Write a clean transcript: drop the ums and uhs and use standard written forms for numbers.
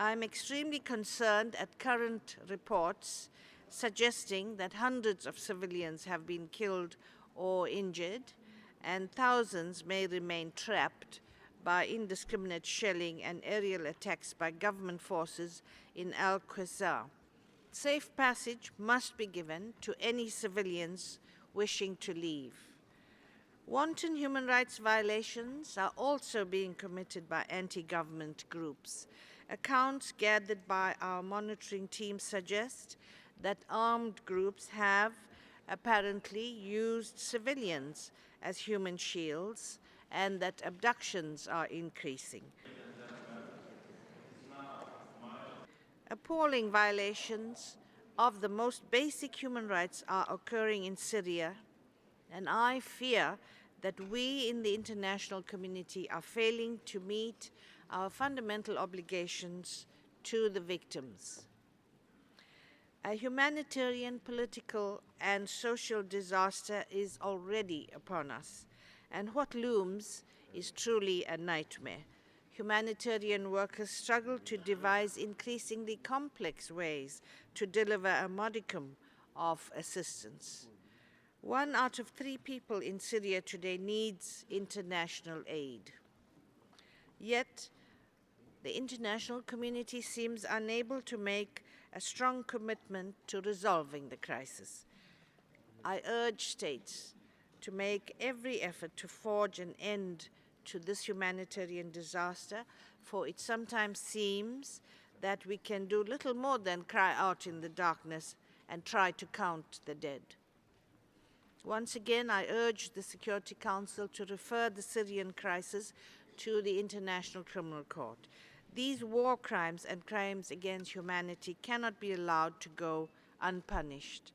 I'm extremely concerned at current reports suggesting that hundreds of civilians have been killed or injured, and thousands may remain trapped by indiscriminate shelling and aerial attacks by government forces in Al-Qusar. Safe passage must be given to any civilians wishing to leave. Wanton human rights violations are also being committed by anti-government groups. Accounts gathered by our monitoring team suggest that armed groups have apparently used civilians as human shields and that abductions are increasing. Appalling violations of the most basic human rights are occurring in Syria, and I fear that we in the international community are failing to meet our fundamental obligations to the victims. A humanitarian, political, and social disaster is already upon us, and what looms is truly a nightmare. Humanitarian workers struggle to devise increasingly complex ways to deliver a modicum of assistance. 1 out of 3 people in Syria today needs international aid. Yet, the international community seems unable to make a strong commitment to resolving the crisis. I urge states to make every effort to forge an end to this humanitarian disaster, for it sometimes seems that we can do little more than cry out in the darkness and try to count the dead. Once again, I urge the Security Council to refer the Syrian crisis to the International Criminal Court. These war crimes and crimes against humanity cannot be allowed to go unpunished.